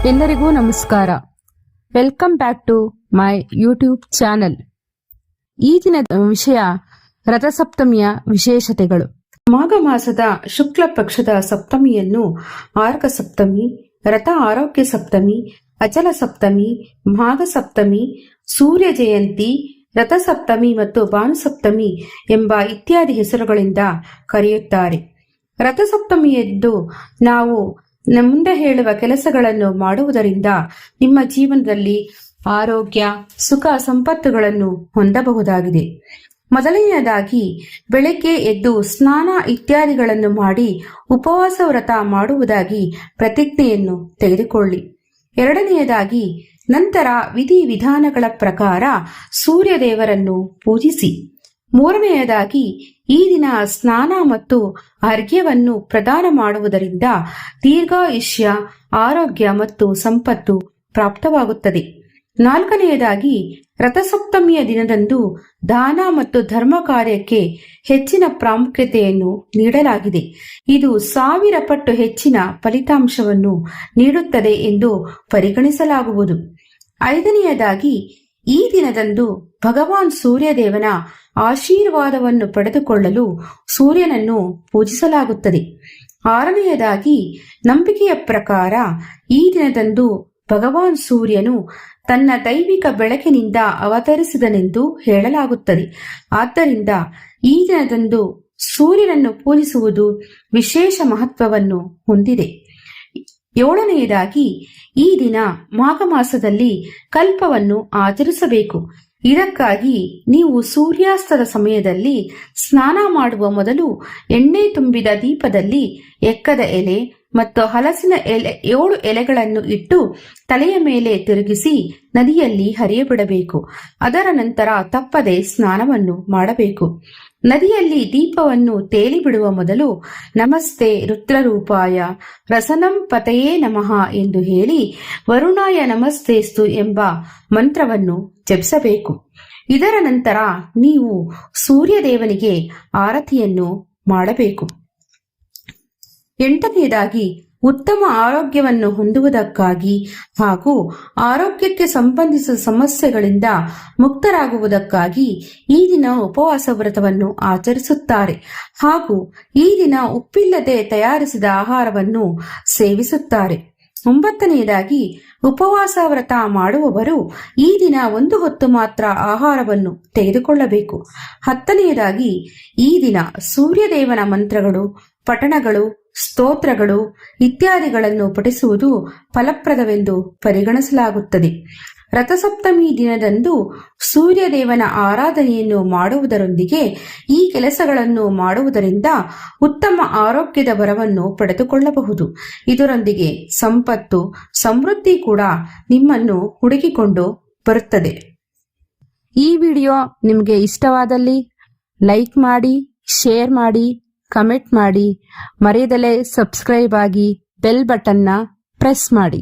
ಎಲ್ಲರಿಗೂ ನಮಸ್ಕಾರ. Welcome back to my YouTube channel. ಈ ದಿನದ ವಿಷಯ ರಥಸಪ್ತಮಿಯ ವಿಶೇಷತೆಗಳು. ಮಾಘ ಮಾಸದ ಶುಕ್ಲ ಪಕ್ಷದ ಸಪ್ತಮಿಯನ್ನು ಆರ್ಕ ಸಪ್ತಮಿ, ರಥ ಆರೋಗ್ಯ ಸಪ್ತಮಿ, ಅಚಲ ಸಪ್ತಮಿ, ಮಾಘ ಸಪ್ತಮಿ, ಸೂರ್ಯ ಜಯಂತಿ, ರಥಸಪ್ತಮಿ ಮತ್ತು ಭಾನುಸಪ್ತಮಿ ಎಂಬ ಇತ್ಯಾದಿ ಹೆಸರುಗಳಿಂದ ಕರೆಯುತ್ತಾರೆ. ರಥಸಪ್ತಮಿಯಂದು ನಾವು ಮುಂದೆ ಹೇಳುವ ಕೆಲಸಗಳನ್ನು ಮಾಡುವುದರಿಂದ ನಿಮ್ಮ ಜೀವನದಲ್ಲಿ ಆರೋಗ್ಯ, ಸುಖ, ಸಂಪತ್ತುಗಳನ್ನು ಹೊಂದಬಹುದಾಗಿದೆ. ಮೊದಲನೆಯದಾಗಿ ಬೆಳಗ್ಗೆ ಎದ್ದು ಸ್ನಾನ ಇತ್ಯಾದಿಗಳನ್ನು ಮಾಡಿ ಉಪವಾಸ ವ್ರತ ಮಾಡುವುದಾಗಿ ಪ್ರತಿಜ್ಞೆಯನ್ನು ತೆಗೆದುಕೊಳ್ಳಿ. ಎರಡನೆಯದಾಗಿ ನಂತರ ವಿಧಿ ವಿಧಾನಗಳ ಪ್ರಕಾರ ಸೂರ್ಯ ದೇವರನ್ನು ಪೂಜಿಸಿ. ಮೂರನೆಯದಾಗಿ ಈ ದಿನ ಸ್ನಾನ ಮತ್ತು ಅರ್ಘ್ಯವನ್ನು ಪ್ರದಾನ ಮಾಡುವುದರಿಂದ ದೀರ್ಘಾಯುಷ್ಯ, ಆರೋಗ್ಯ ಮತ್ತು ಸಂಪತ್ತು ಪ್ರಾಪ್ತವಾಗುತ್ತದೆ. ನಾಲ್ಕನೆಯದಾಗಿ ರಥಸಪ್ತಮಿಯ ದಿನದಂದು ದಾನ ಮತ್ತು ಧರ್ಮ ಕಾರ್ಯಕ್ಕೆ ಹೆಚ್ಚಿನ ಪ್ರಾಮುಖ್ಯತೆಯನ್ನು ನೀಡಲಾಗಿದೆ. ಇದು 1000 ಪಟ್ಟು ಹೆಚ್ಚಿನ ಫಲಿತಾಂಶವನ್ನು ನೀಡುತ್ತದೆ ಎಂದು ಪರಿಗಣಿಸಲಾಗುವುದು. ಐದನೆಯದಾಗಿ ಈ ದಿನದಂದು ಭಗವಾನ್ ಸೂರ್ಯದೇವನ ಆಶೀರ್ವಾದವನ್ನು ಪಡೆದುಕೊಳ್ಳಲು ಸೂರ್ಯನನ್ನು ಪೂಜಿಸಲಾಗುತ್ತದೆ. ಆರನೆಯದಾಗಿ ನಂಬಿಕೆಯ ಪ್ರಕಾರ ಈ ದಿನದಂದು ಭಗವಾನ್ ಸೂರ್ಯನು ತನ್ನ ದೈವಿಕ ಬೆಳಕಿನಿಂದ ಅವತರಿಸಿದನೆಂದು ಹೇಳಲಾಗುತ್ತದೆ. ಆದ್ದರಿಂದ ಈ ದಿನದಂದು ಸೂರ್ಯನನ್ನು ಪೂಜಿಸುವುದು ವಿಶೇಷ ಮಹತ್ವವನ್ನು ಹೊಂದಿದೆ. ಏಳನೆಯದಾಗಿ ಈ ದಿನ ಮಾಘ ಮಾಸದಲ್ಲಿ ಕಲ್ಪವನ್ನು ಆಚರಿಸಬೇಕು. ಇದಕ್ಕಾಗಿ ನೀವು ಸೂರ್ಯಾಸ್ತದ ಸಮಯದಲ್ಲಿ ಸ್ನಾನ ಮಾಡುವ ಮೊದಲು ಎಣ್ಣೆ ತುಂಬಿದ ದೀಪದಲ್ಲಿ ಎಕ್ಕದ ಎಲೆ ಮತ್ತು ಹಲಸಿನ ಎಲೆ 7 ಎಲೆಗಳನ್ನು ಇಟ್ಟು ತಲೆಯ ಮೇಲೆ ತಿರುಗಿಸಿ ನದಿಯಲ್ಲಿ ಹರಿಯಬಿಡಬೇಕು. ಅದರ ನಂತರ ತಪ್ಪದೆ ಸ್ನಾನವನ್ನು ಮಾಡಬೇಕು. ನದಿಯಲ್ಲಿ ದೀಪವನ್ನು ತೇಲಿ ಬಿಡುವ ಮೊದಲು ನಮಸ್ತೆ ರುದ್ರರೂಪಾಯ ರಸನಂ ಪತಯೇ ನಮಃ ಎಂದು ಹೇಳಿ ವರುಣಾಯ ನಮಸ್ತೇಸ್ತು ಎಂಬ ಮಂತ್ರವನ್ನು ಜಪಿಸಬೇಕು. ಇದರ ನಂತರ ನೀವು ಸೂರ್ಯದೇವನಿಗೆ ಆರತಿಯನ್ನು ಮಾಡಬೇಕು. ಎಂಟನೆಯದಾಗಿ ಉತ್ತಮ ಆರೋಗ್ಯವನ್ನು ಹೊಂದುವುದಕ್ಕಾಗಿ ಹಾಗೂ ಆರೋಗ್ಯಕ್ಕೆ ಸಂಬಂಧಿಸಿದ ಸಮಸ್ಯೆಗಳಿಂದ ಮುಕ್ತರಾಗುವುದಕ್ಕಾಗಿ ಈ ದಿನ ಉಪವಾಸ ವ್ರತವನ್ನು ಆಚರಿಸುತ್ತಾರೆ ಹಾಗೂ ಈ ದಿನ ಉಪ್ಪಿಲ್ಲದೆ ತಯಾರಿಸಿದ ಆಹಾರವನ್ನು ಸೇವಿಸುತ್ತಾರೆ. 9ನೆಯದಾಗಿ ಉಪವಾಸ ವ್ರತ ಮಾಡುವವರು ಈ ದಿನ 1 ಹೊತ್ತು ಮಾತ್ರ ಆಹಾರವನ್ನು ತೆಗೆದುಕೊಳ್ಳಬೇಕು. 10ನೆಯದಾಗಿ ಈ ದಿನ ಸೂರ್ಯದೇವನ ಮಂತ್ರಗಳು, ಪಠಣಗಳು, ಸ್ತೋತ್ರಗಳು ಇತ್ಯಾದಿಗಳನ್ನು ಪಠಿಸುವುದು ಫಲಪ್ರದವೆಂದು ಪರಿಗಣಿಸಲಾಗುತ್ತದೆ. ರಥಸಪ್ತಮಿ ದಿನದಂದು ಸೂರ್ಯದೇವನ ಆರಾಧನೆಯನ್ನು ಮಾಡುವುದರೊಂದಿಗೆ ಈ ಕೆಲಸಗಳನ್ನು ಮಾಡುವುದರಿಂದ ಉತ್ತಮ ಆರೋಗ್ಯದ ವರವನ್ನು ಪಡೆದುಕೊಳ್ಳಬಹುದು. ಇದರೊಂದಿಗೆ ಸಂಪತ್ತು, ಸಮೃದ್ಧಿ ಕೂಡ ನಿಮ್ಮನ್ನು ಹುಡುಕಿಕೊಂಡು ಬರುತ್ತದೆ. ಈ ವಿಡಿಯೋ ನಿಮಗೆ ಇಷ್ಟವಾದಲ್ಲಿ ಲೈಕ್ ಮಾಡಿ, ಶೇರ್ ಮಾಡಿ, ಕಮೆಂಟ್ ಮಾಡಿ, ಮರೆಯದಲೇ ಸಬ್ಸ್ಕ್ರೈಬ್ ಆಗಿ ಬೆಲ್ ಬಟನ್ನ ಪ್ರೆಸ್ ಮಾಡಿ.